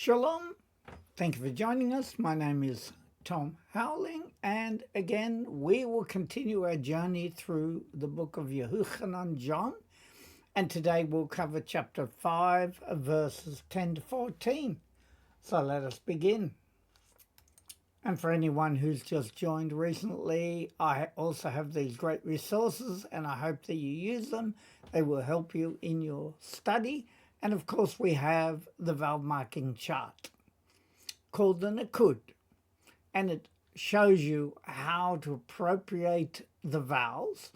Shalom. Thank you for joining us. My name is Tom Howling, and again, we will continue our journey through the book of Yehuchanan John, and today we'll cover chapter 5, verses 10 to 14. So let us begin. And for anyone who's just joined recently, I also have these great resources, and I hope that you use them. They will help you in your study. And of course, we have the vowel marking chart called the Nakud, and it shows you how to appropriate the vowels.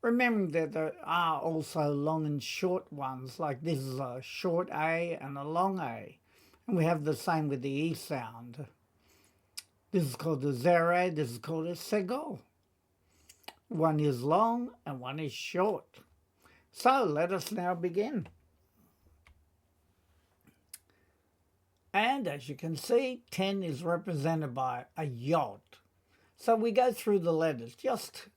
Remembering that there are also long and short ones, like this is a short A and a long A. And we have the same with the E sound. This is called a zere, this is called a segol. One is long and one is short. So let us now begin. And as you can see, 10 is represented by a yod. So we go through the letters just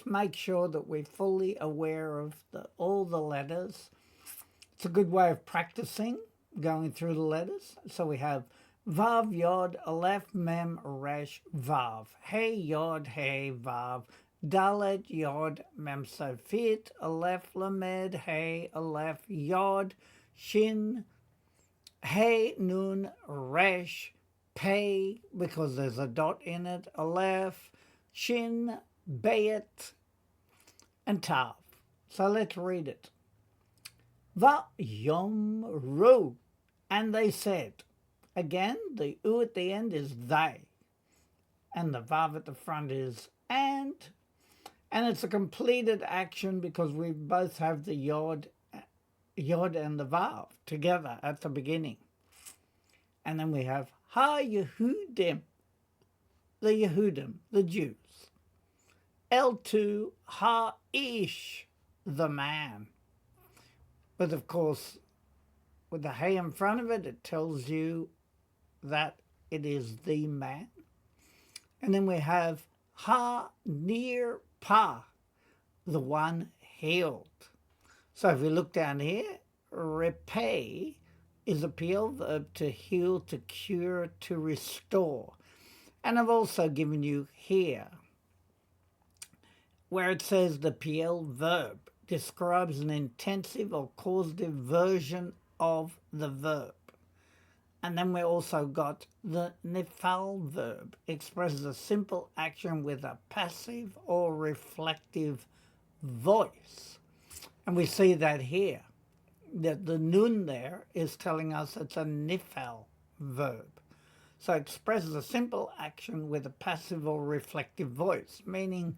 make sure that we're fully aware of all the letters. It's a good way of practicing going through the letters. So we have Vav Yod, Aleph Mem Resh Vav, Hey Yod Hey Vav, Dalet Yod Mem Sofit, Aleph Lamed Hey Aleph Yod, Shin Hey Nun Resh Pei, because there's a dot in it, Aleph, Shin, Bayet, and Tav. So let's read it. Vayomru, and they said. Again, the U at the end is they, and the Vav at the front is and it's a completed action because we both have the Yod and the Vav together at the beginning. And then we have Ha-Yehudim, the Yehudim, the Jews. L2, Ha-Ish, the man. But of course, with the Hey in front of it, it tells you that it is the man. And then we have Ha-Nir Pa, the one healed. So if we look down here, repay is a PL verb to heal, to cure, to restore. And I've also given you here where it says the PL verb describes an intensive or causative version of the verb. And then we also got the nifal verb, expresses a simple action with a passive or reflective voice. And we see that here, that the nun there is telling us it's a nifal verb. So it expresses a simple action with a passive or reflective voice, meaning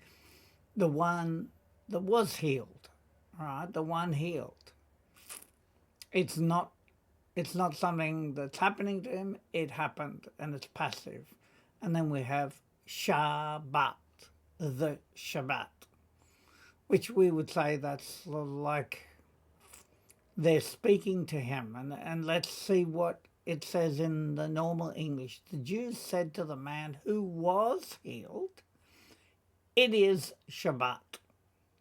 the one that was healed, right? The one healed. It's not something that's happening to him, it happened, and it's passive. And then we have Shabbat, the Shabbat, which we would say that's like they're speaking to him. And let's see what it says in the normal English. The Jews said to the man who was healed, it is Shabbat.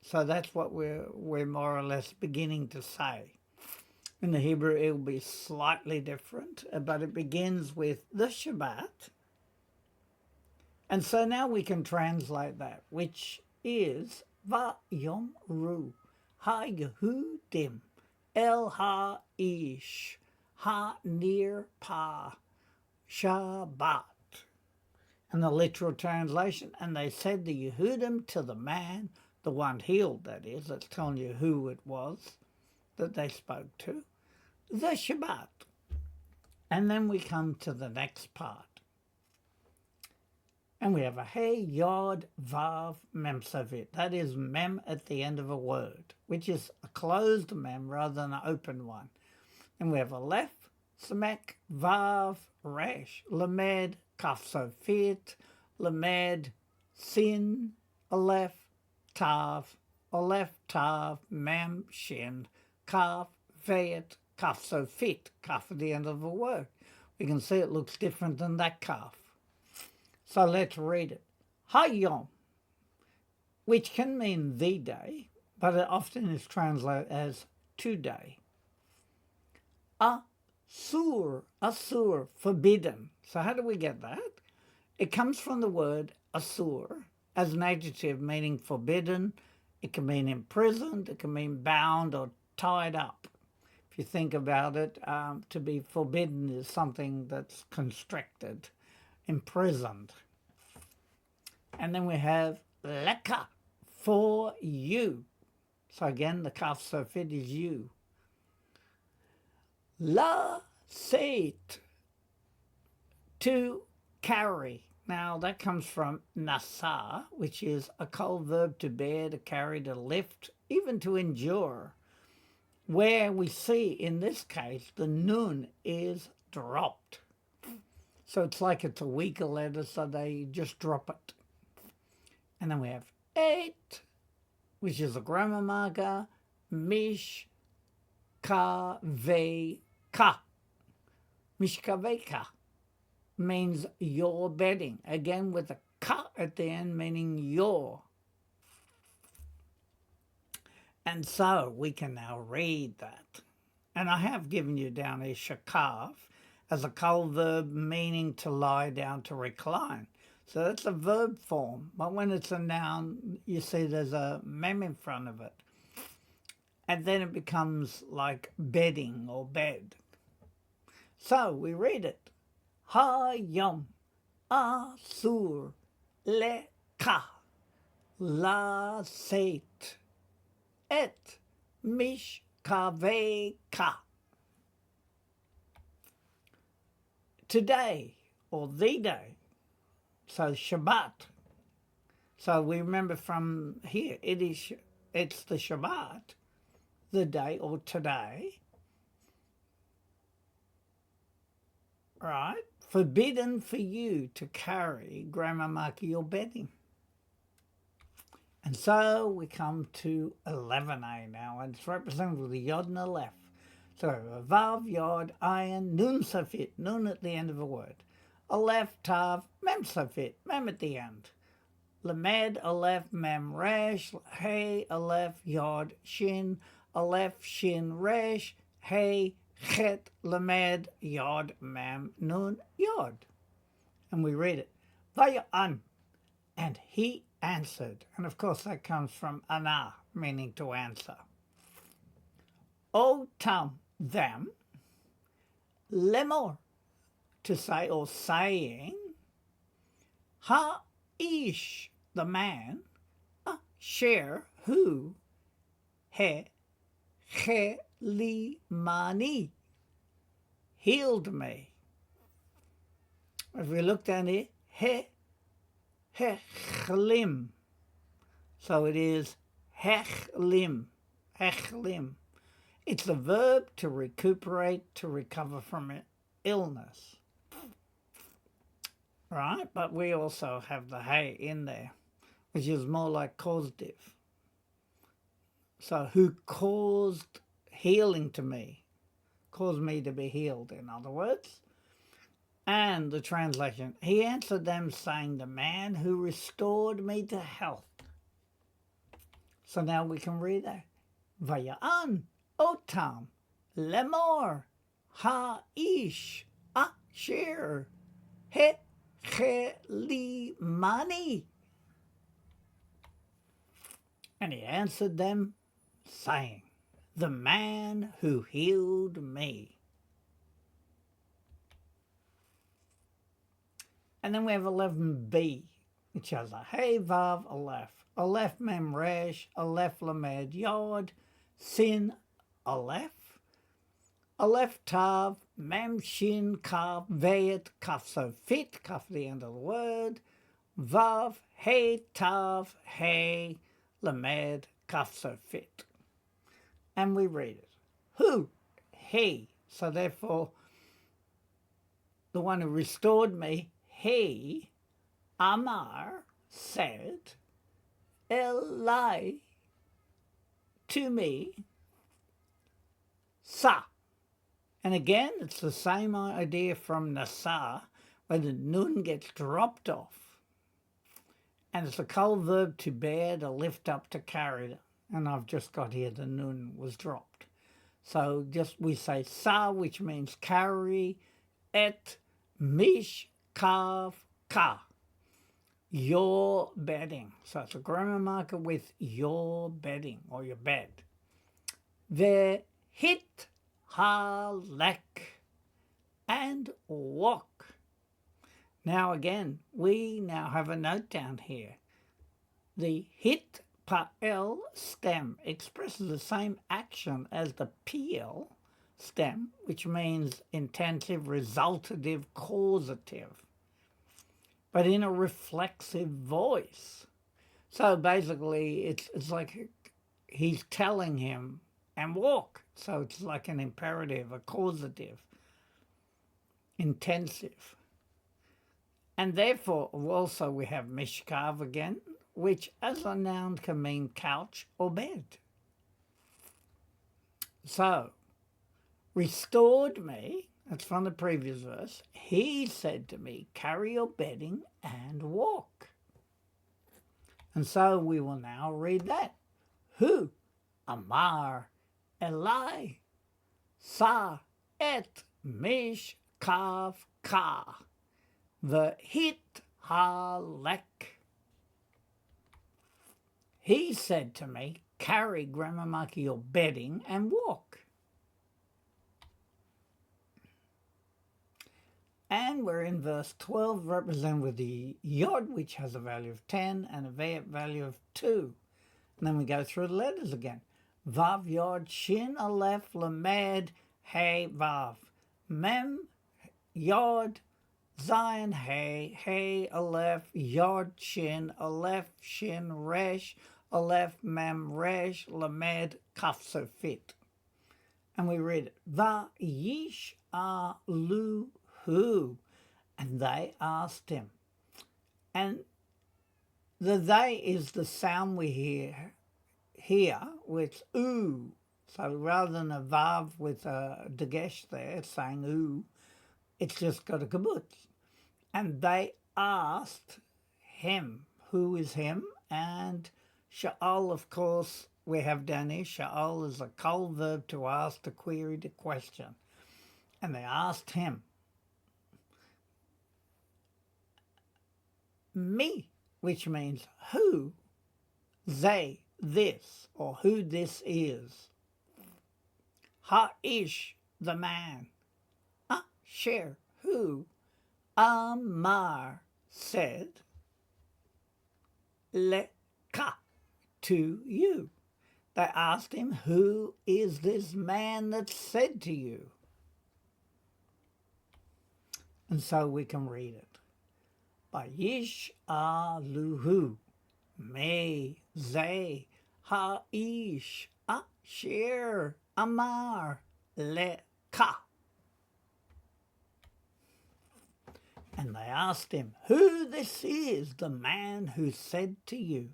So that's what we're more or less beginning to say. In the Hebrew, it will be slightly different, but it begins with the Shabbat. And so now we can translate that, which is Vayomru, Ha-Yehudim, El Ha-Ish, Ha-Nir Pa, Shabbat. And the literal translation, and they said the Yehudim to the man, the one healed, that is, that's telling you who it was that they spoke to, the Shabbat. And then we come to the next part. And we have a Hey, Yod, Vav, Mem Savit. That is Mem at the end of a word, which is a closed Mem rather than an open one. And we have a Lef, Samek, Vav, Resh, Lamed, Kaf Sofit, Lamed, Sin, Aleph, Tav, Mem, Shin, Kaf, Vayet, Kaf Sofit, Kaf at the end of a word. We can see it looks different than that Kaf. So let's read it. Hayom, which can mean the day, but it often is translated as today. Sur, asur, forbidden. So how do we get that? It comes from the word asur as an adjective meaning forbidden. It can mean imprisoned. It can mean bound or tied up. If you think about it, to be forbidden is something that's constricted, imprisoned. And then we have leka, for you. So again, the kaf sofit is you. La seit, to carry. Now that comes from nasa, which is a cold verb to bear, to carry, to lift, even to endure. Where we see in this case the nun is dropped. So it's like it's a weaker letter, so they just drop it. And then we have eight, which is a grammar marker, mish, ka, ve, ka. Mishkaveka means your bedding. Again, with a ka at the end, meaning your. And so we can now read that. And I have given you down a shakav as a cold verb meaning to lie down, to recline. So that's a verb form. But when it's a noun, you see there's a mem in front of it. And then it becomes like bedding or bed. So we read it. Hayom asur leka laseit et mishkaveka. Today, or the day, so Shabbat. So we remember from here, it's the Shabbat, the day or today, right? Forbidden for you to carry, grammar marker, your bedding. And so we come to 11a now, and it's represented with a yod and a lef. So vav, yod, ayin, nun safit, nun at the end of a word. Aleph, tav, mem safit, mem at the end. Lamed, aleph, mem, resh, hey, aleph, yod, shin, aleph, shin, resh, hey, chet, lamed, yod, mem, nun, yod. And we read it. Vaya'an, and he answered. And of course that comes from ana, meaning to answer. O tam, them, lemor, to say or saying, ha-ish, the man, share, who, li-mani, healed me. If we look down here, hechlim. So it is hechlim. It's the verb to recuperate, to recover from illness. Right? But we also have the hey in there, which is more like causative. So who caused healing to me, caused me to be healed, in other words. And the translation, he answered them saying, the man who restored me to health. So now we can read that. Vaya'an otam lemor ha-ish asher hechelimani. And he answered them saying, the man who healed me. And then we have 11b, which has a hey, vav, aleph. Aleph, mem, resh, aleph, lamed, yod, sin, aleph. Aleph, tav, mem, shin, kaf, veit, kaf, so fit, kaf, the end of the word. Vav, hey, tav, hey, lamed, kaf, so fit. And we read it. Who? He. So therefore, the one who restored me, he, Amar, said, Elai, to me, sa. And again, it's the same idea from nasa, where the nun gets dropped off. And it's a cold verb to bear, to lift up, to carry. And I've just got here the nun was dropped. So just we say sa, which means carry, et, mish, kav, ka, your bedding. So it's a grammar marker with your bedding or your bed. Ve hit halek, and walk. Now again, we now have a note down here. The hit pa'el stem expresses the same action as the pl stem, which means intensive, resultative, causative, but in a reflexive voice. So basically, it's like he's telling him, and walk. So it's like an imperative, a causative, intensive. And therefore, also we have mishkav again, which as a noun can mean couch or bed. So, restored me, that's from the previous verse, he said to me, carry your bedding and walk. And so we will now read that. Hu, amar, elai, sa, et, mish, kav, ka, the hit, halek. He said to me, carry, grammar marker, your bedding and walk. And we're in verse 12, represented with the yod, which has a value of 10, and a value of 2. And then we go through the letters again. Vav yod, shin, aleph, lamed, hey, vav. Mem, yod, zayin, hey, aleph, yod, shin, aleph, shin, resh, aleph, mem, resh, lamed, kaf, so fit. And we read it. Va yish alu hu. And they asked him. And the they is the sound we hear here with oo. So rather than a vav with a dagesh there, it's saying oo, it's just got a kibbutz. And they asked him. Who is him? And sha'al, of course, we have down here. Sha'al is a kol verb to ask, to query, to question. And they asked him. Me, which means who, they, this, or who this is. Ha'ish, the man. Asher, who. Amar, said. Leka, to you. They asked him, who is this man that said to you? And so we can read it. Bayish aluhu, me, ze, ha'ish, asher, amar, leka. And they asked him, who this is, the man who said to you?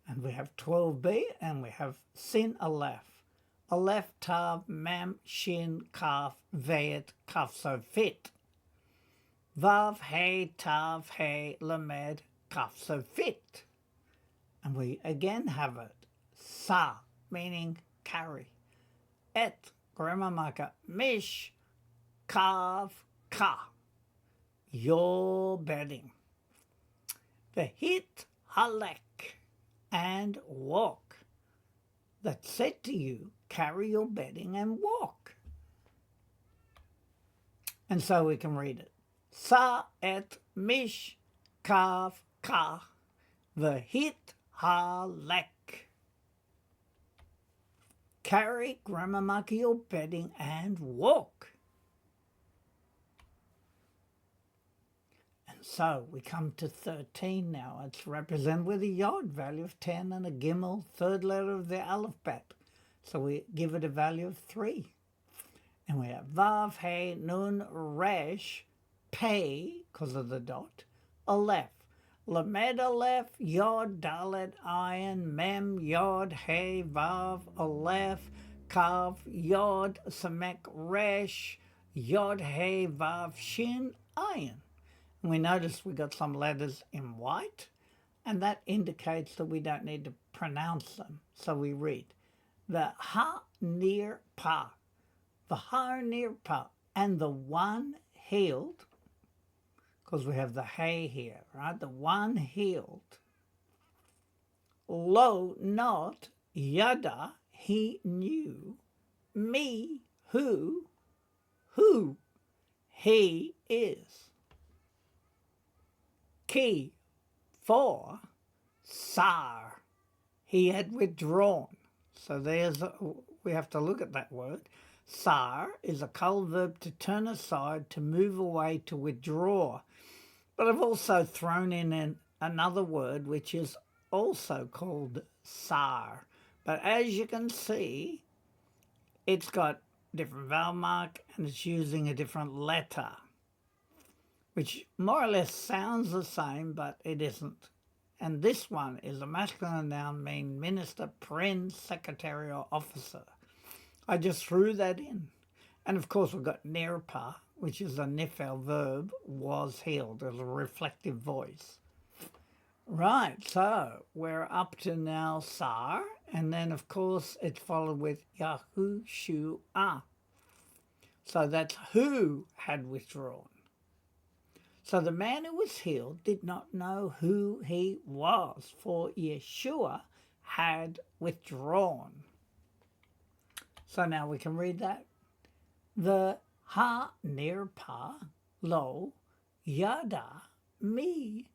And we have 12b, and we have sin aleph. Aleph, tav, mem, shin, kaf, veit, kaf, so fit. Vav, hey, tav, hey, lamed, kaf, so fit. And we again have it. Sa, meaning carry. Et, grammar marker, mish, kav, ka, your bedding. The hit, halek, and walk. That said to you, carry your bedding and walk. And so we can read it. Sa et mish kav ka v'hit halek. Carry, grammar marker, your bedding and walk. And so we come to 13 now. It's represented with a yod, value of 10, and a gimel, third letter of the alphabet. So we give it a value of 3. And we have vav, hey, nun, resh, pei, because of the dot, aleph. Lamed aleph, yod, dalet, ayin, mem, yod, hey, vav, aleph, kav, yod, samek, resh, yod, hey, vav, shin, ayin. And we notice we got some letters in white, and that indicates that we don't need to pronounce them. So we read the ha near pa, the ha near pa, and the one healed, because we have the hay here, right? The one healed. Lo, not yada, he knew, me, who he is. Ki, for, sar, he had withdrawn. So we have to look at that word. Sar is a cul verb to turn aside, to move away, to withdraw. But I've also thrown in another word which is also called sar. But as you can see, it's got different vowel mark and it's using a different letter, which more or less sounds the same, but it isn't. And this one is a masculine noun meaning minister, prince, secretary, or officer. I just threw that in. And of course we've got nirpa, which is a nifel verb, was healed, as a reflective voice. Right, so we're up to now sar, and then of course it's followed with Yahushua. So that's who had withdrawn. So the man who was healed did not know who he was, for Yeshua had withdrawn. So now we can read that. The ha nirpa lo yada mi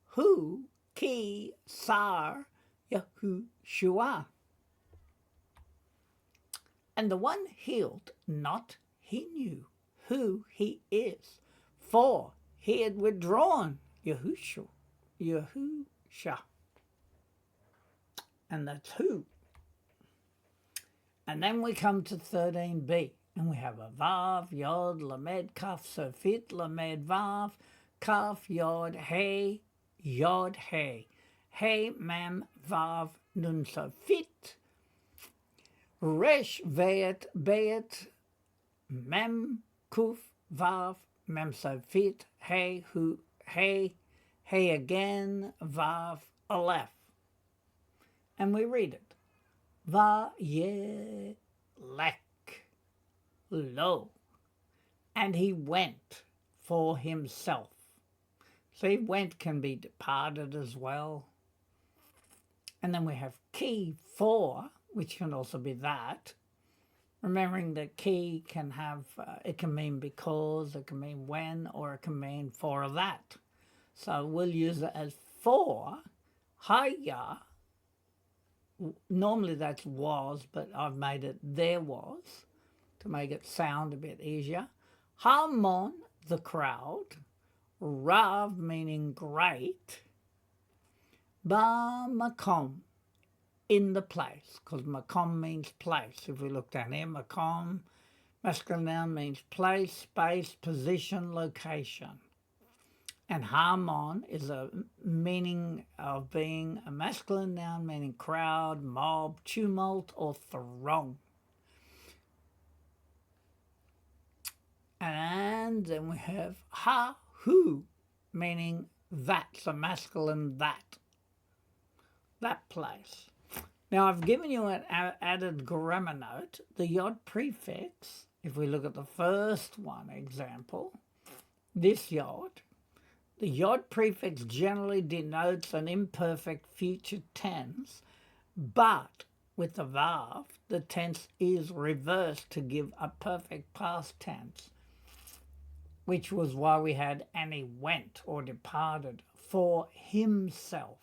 hu ki sar Yahushua. And the one healed not, he knew who he is, for he had withdrawn Yahusha. And that's who. And then we come to 13b, and we have a vav, yod, lamed, kaf, sofit, lamed, vav, kaf, yod, hey, hey, mem, vav, nun, sofit, resh, veet, beet, mem, kuf, vav, mem, sofit, hey, hu, hey again, vav, aleph. And we read it. Vayelek, lo, and he went for himself. See, went can be departed as well. And then we have ki, for, which can also be that. Remembering that ki can have, it can mean because, it can mean when, or it can mean for that. So we'll use it as for, haya. Normally that's was, but I've made it there was to make it sound a bit easier. Hamon, the crowd. Rav, meaning great. Ba makom, in the place, because makom means place. If we look down here, makom, masculine noun, means place, space, position, location. And hamon is a meaning of being a masculine noun, meaning crowd, mob, tumult, or throng. And then we have ha, who, meaning that, so masculine that place. Now I've given you an added grammar note. The yod prefix, if we look at the first one example, this yod, the yod prefix generally denotes an imperfect future tense, but with the vav, the tense is reversed to give a perfect past tense, which was why we had and he went or departed for himself.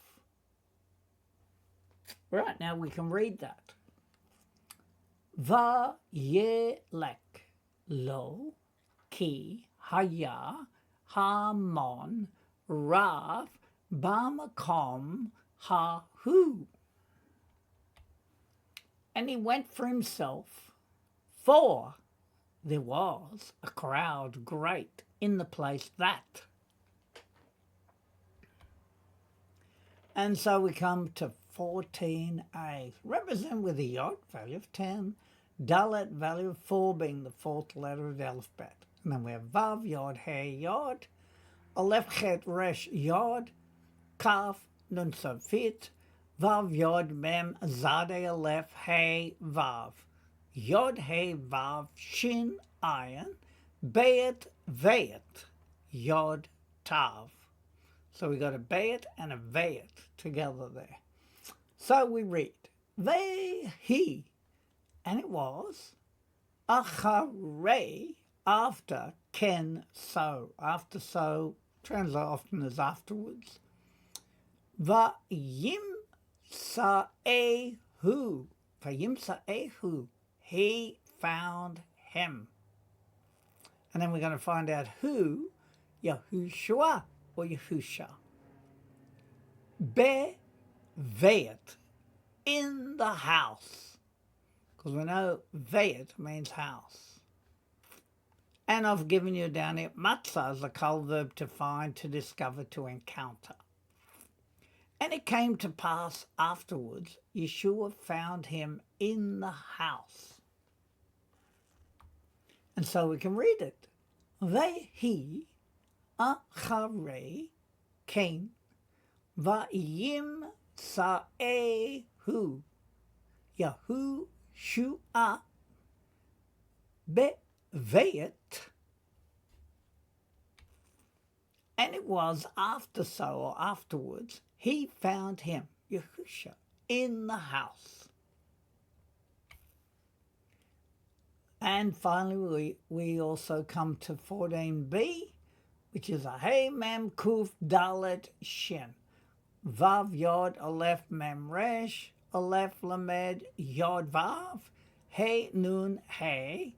Right, now we can read that. Vayelek lo ki haya hamon rav bamakom ha-hu. And he went for himself, for there was a crowd great in the place that. And so we come to 14a, represent with a yod, value of 10, dalet, value of 4, being the fourth letter of the alphabet. And then we have vav, yod, hey, yod, aleph, chet, resh, yod, kaf, Nun Sofit, Vav Yod Mem Zade Aleph Hey Vav. Yod Hey Vav Shin Ayin, Bayet Vayet, Yod Tav. So we got a Bayet and a Vayet together there. So we read, Vehi, and it was, Acharei, after, Ken, so. After so, translate often as afterwards. Vayim Sa'ehu, Vayim Sa'ehu, he found him. And then we're going to find out who, Yahushua or Yahusha. Veyet, in the house. Because we know Veyet means house. And I've given you down here, matzah is a kal verb to find, to discover, to encounter. And it came to pass afterwards, Yeshua found him in the house. And so we can read it. Vehi acharei came, va'yim sa'ehu, Yahushua be'veyet. And it was after so, or afterwards, he found him, Yahusha, in the house. And finally, we also come to 14b, which is a Hey Mem Kuf Dalet Shin. Vav Yod Aleph Mem Resh, Aleph Lamed Yod Vav, Hey Nun Hey,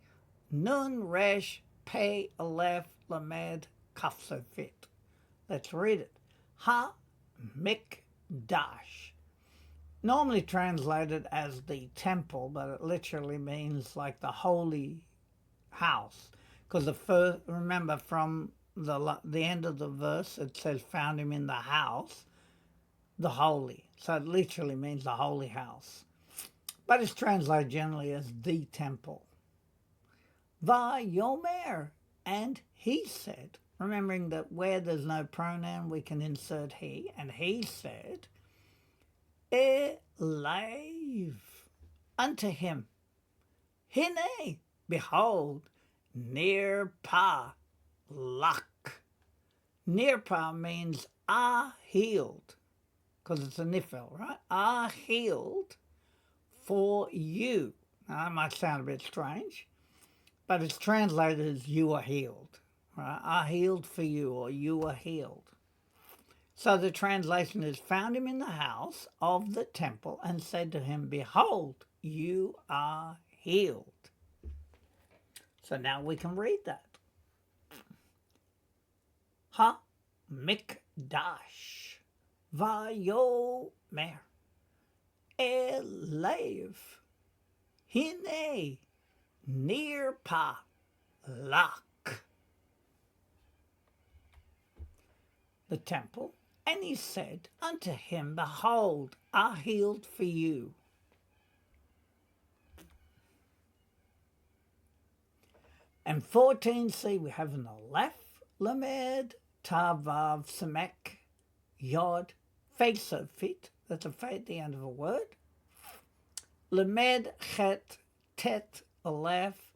Nun Resh Pei Aleph Lamed Kaf Sofit. Let's read it. Ha Mikdash. Normally translated as the temple, but it literally means like the holy house. Because remember from the end of the verse, it says found him in the house, the holy. So it literally means the holy house. But it's translated generally as the temple. Vayomer, and he said, remembering that where there's no pronoun, we can insert he, and he said, Elive, unto him, Hine, behold, near pa, lak. Near pa means healed, because it's a nifel, right? Healed for you. Now, that might sound a bit strange, but it's translated as you are healed, right? Healed for you, or you are healed. So the translation is, found him in the house of the temple and said to him, behold, you are healed. So now we can read that. Ha Mikdash Vayomer Elev Hine Near Pa Lak. The temple. And he said unto him, behold, I healed for you. And 14c, we have an Aleph, Lamed, Tavav, Samek, Yod, Fesofit, that's a fe at the end of a word. Lamed, Chet, Tet, Aleph,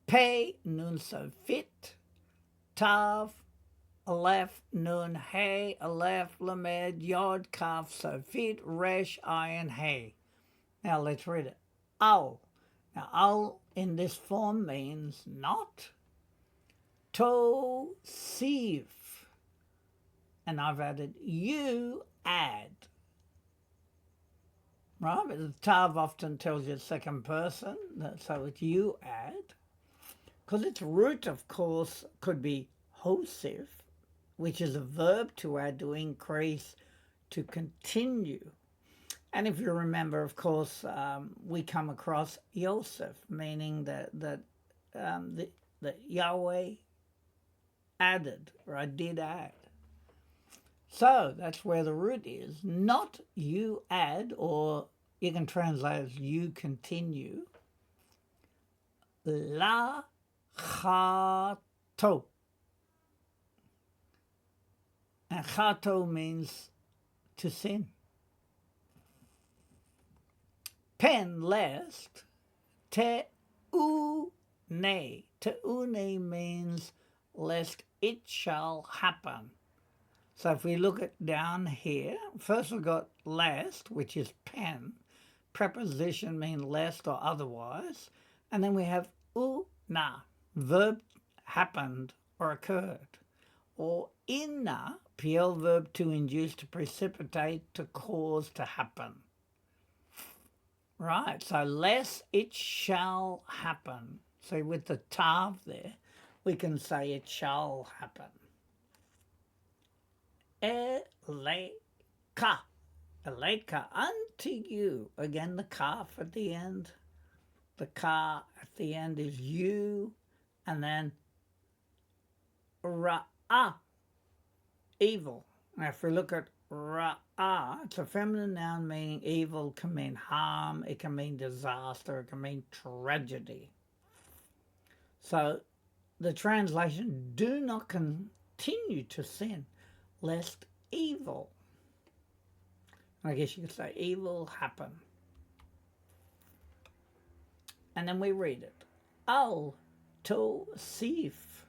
Pe, Nun, Sofit, Tav, Aleph, Nun, Hey, Aleph, Lamed, Yod, Kaf, Sofit, Resh, Ayin, Hey. Now let's read it. Al. Now al in this form means not. To sieve. And I've added you add. Right? But the tav often tells you second person, so it's you add. Because its root, of course, could be hosif, which is a verb to add, to increase, to continue. And if you remember, of course, we come across Yosef, meaning that Yahweh added, or I did add. So that's where the root is. Not you add, or you can translate as you continue. La chato. And chato means to sin. Pen lest te une. Te une means lest it shall happen. So if we look at down here, first we've got lest, which is pen. Preposition mean lest or otherwise. And then we have una, verb happened or occurred. Or inna, PL verb to induce, to precipitate, to cause, to happen. Right, so lest it shall happen. So with the tav there, we can say it shall happen. Eleka. Eleka, unto you. Again, the kaf at the end. The ka at the end is you. And then ra'ah, evil. Now, if we look at ra'ah, it's a feminine noun meaning evil, can mean harm, it can mean disaster, it can mean tragedy. So the translation, do not continue to sin, lest evil, I guess you could say evil happen. And then we read it. Al tosif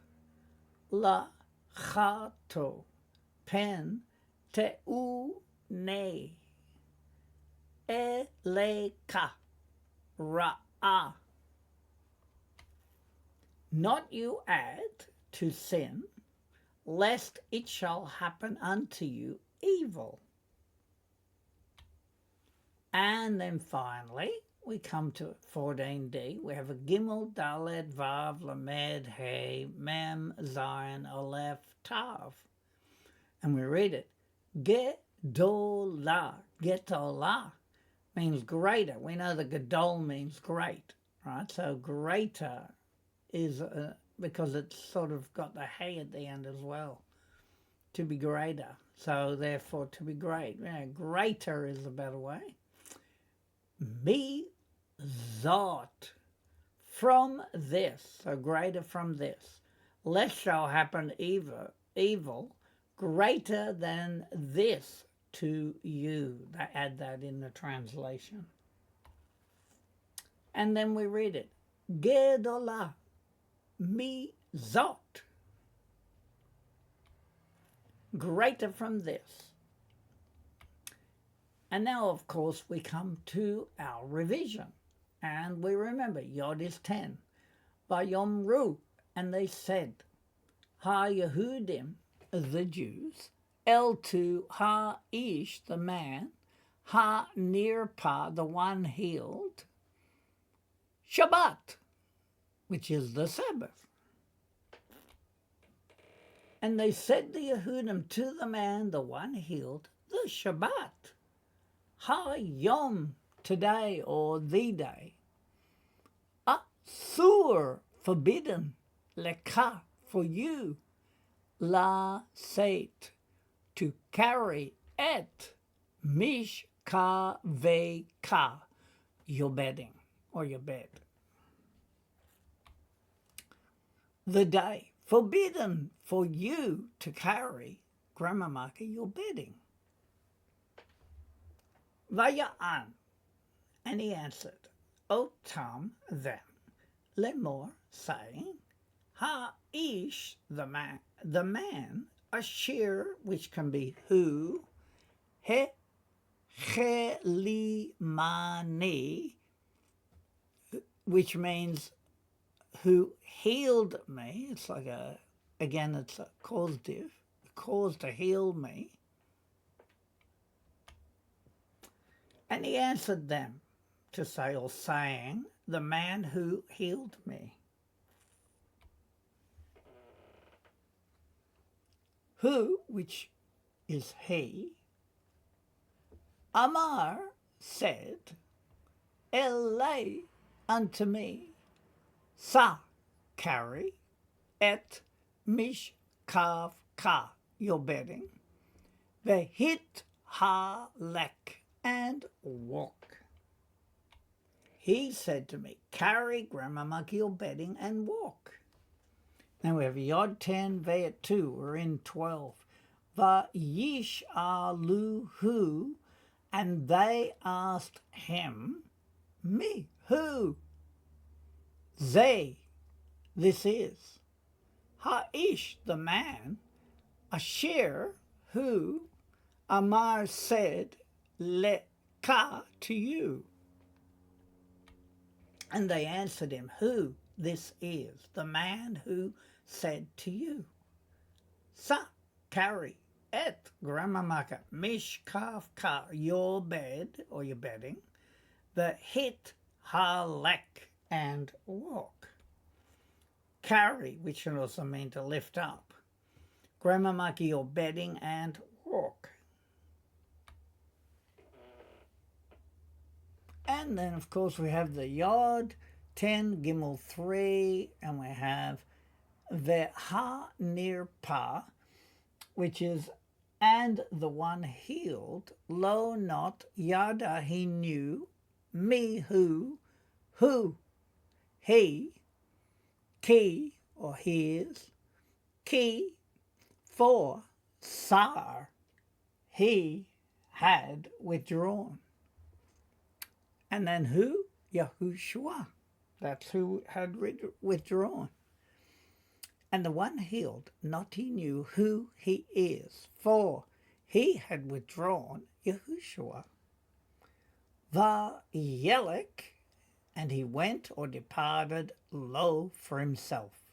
la chato pen teune eleka ra'ah. Not you add to sin, lest it shall happen unto you evil. And then finally, we come to 14d. We have a Gimel, Dalet, Vav, Lamed, Hey, Mem, Zayin, Aleph, Tav. And we read it. Gedolah. Gedolah means greater. We know that Gedol means great, right? So greater is because it's sort of got the Hey at the end as well. To be greater. So therefore to be great. Yeah, greater is a better way. Me zot, from this, so greater from this, less shall happen evil, greater than this to you. They add that in the translation. And then we read it, Gedolah, mi zot, greater from this. And now, of course, we come to our revision. And we remember, Yod is 10. Vayomru, and they said, Ha-Yehudim, the Jews, El-tu ha-ish, the man, ha-nirpa, the one healed, Shabbat, which is the Sabbath. And they said the Yehudim to the man, the one healed, the Shabbat. Ha-yom, today or the day. Asur, forbidden. Leka, for you. La seit, to carry. Et, mishka veka, your bedding or your bed. The day, forbidden for you to carry, grammar marker, your bedding. Vaya'an, and he answered, Otam, them, lemor, saying, Ha-ish, the man, ashir, which can be who, he-chelimani, which means who healed me. It's like again, it's a causative, cause to heal me. And he answered them to say, or saying, the man who healed me. Who, which is he, Amar said, Elay unto me, sa carry, et mishkav ka, your bedding, vehit ha lek, and walk. He said to me, carry, grammar mark, your bedding and walk. Now we have Yod 10, Vayat 2, we're in 12. Vayish'aluhu, and they asked him, me, who? They, this is. Ha'ish, the man, Asher, who, Amar said, Leka, to you. And they answered him, who this is, the man who said to you. Sa, carry, et, grammar marker, mishkaf ka, your bed, or your bedding, the hit, halek, and walk. Carry, which can also mean to lift up. Grammar marker, your bedding, and walk. And then, of course, we have the Yod, 10, Gimel 3, and we have the Ha near Pa, which is, and the one healed, lo not, Yada, he knew, me, who, he, ki, or his, ki, for, sar, he had withdrawn. And then who? Yahushua. That's who had withdrawn. And the one healed, not he knew who he is, for he had withdrawn Yahushua. Vayelek, and he went or departed lo for himself.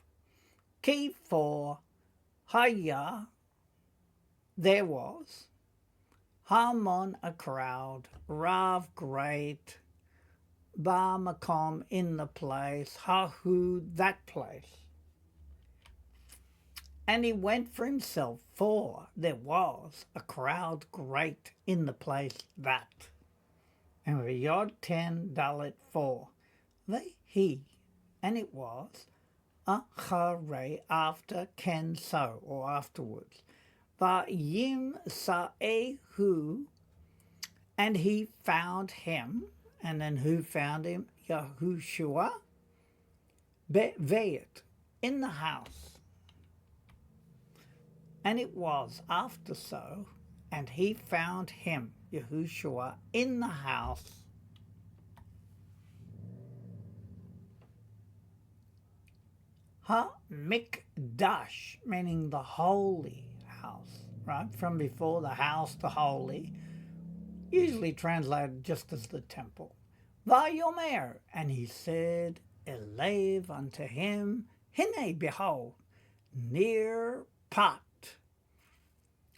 Ki, for haya, there was, Hamon, a crowd, Rav, great, Ba Makom, in the place, Hahu, that place. And he went for himself, for there was a crowd great in the place that. And with Yod 10, Dalet 4, he, and it was, Achare, after, Ken, so, or afterwards. Vayim sa'ehu, and he found him, and then who found him? Yahushua, Be'veit, in the house. And it was after so, and he found him, Yahushua, in the house. Ha-mikdash, meaning the holy house, right? From before the house to holy, usually translated just as the temple. Vayomer, and he said, Elev unto him, Hine, behold, near pot,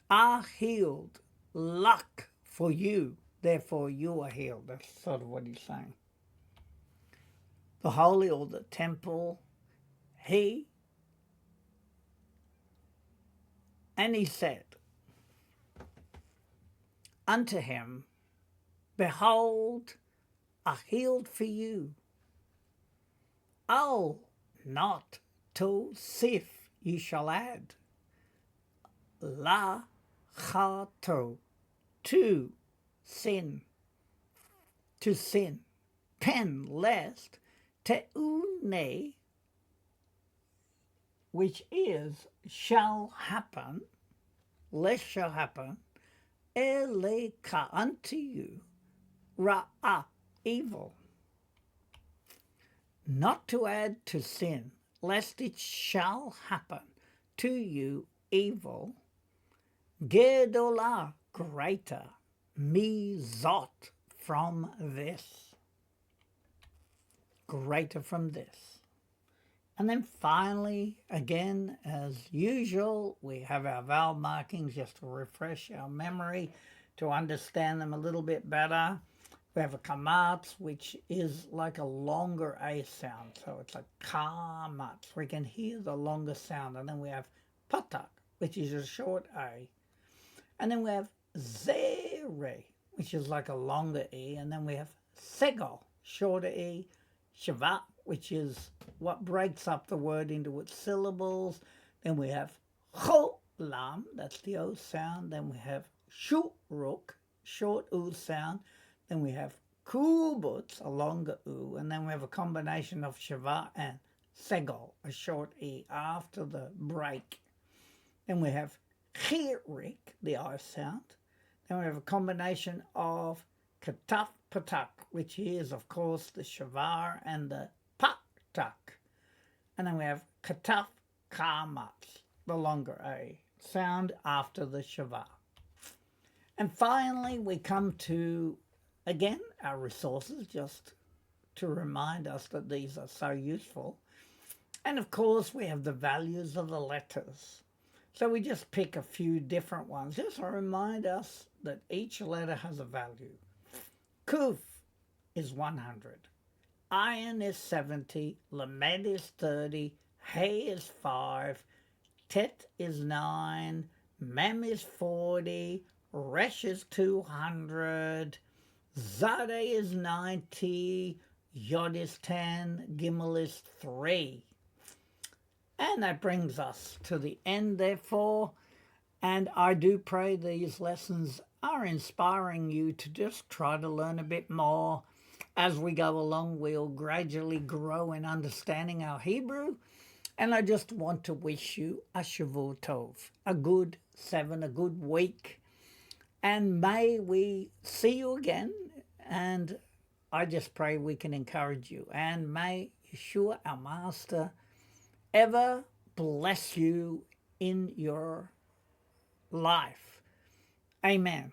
are healed, luck for you, therefore you are healed. That's sort of what he's saying. The holy or the temple, and he said unto him, behold, are healed for you. Oh, not to sif, ye shall add, la chato, to sin, pen, lest, teune, which is, shall happen, lest shall happen, eleka, unto you, ra'ah, evil. Not to add to sin, lest it shall happen to you evil, gedolah, greater, mizot, from this, greater from this. And then finally, again, as usual, we have our vowel markings just to refresh our memory, to understand them a little bit better. We have a kamatz, which is like a longer A sound. So it's like kamatz. We can hear the longer sound. And then we have patak, which is a short A. And then we have zere, which is like a longer E. And then we have segol, shorter E. Shabbat, which is what breaks up the word into its syllables. Then we have cholam, that's the O sound. Then we have shuruk, short U sound. Then we have kubutz, a longer U. And then we have a combination of Shabbat and segol, a short E after the break. Then we have chirik, the I sound. Then we have a combination of kataf patak, which is, of course, the shavar and the patak. And then we have kataf kamat, the longer A sound after the shavar. And finally, we come to, again, our resources, just to remind us that these are so useful. And of course, we have the values of the letters. So we just pick a few different ones, just to remind us that each letter has a value. Kuf is 100. Ayin is 70. Lamed is 30. Hey is 5. Tet is 9. Mem is 40. Resh is 200. Zadeh is 90. Yod is 10. Gimel is 3. And that brings us to the end, therefore. And I do pray these lessons are inspiring you to just try to learn a bit more. As we go along, we'll gradually grow in understanding our Hebrew. And I just want to wish you a Shavua Tov, a good 7, a good week. And may we see you again. And I just pray we can encourage you. And may Yeshua, our Master, ever bless you in your life. Amen.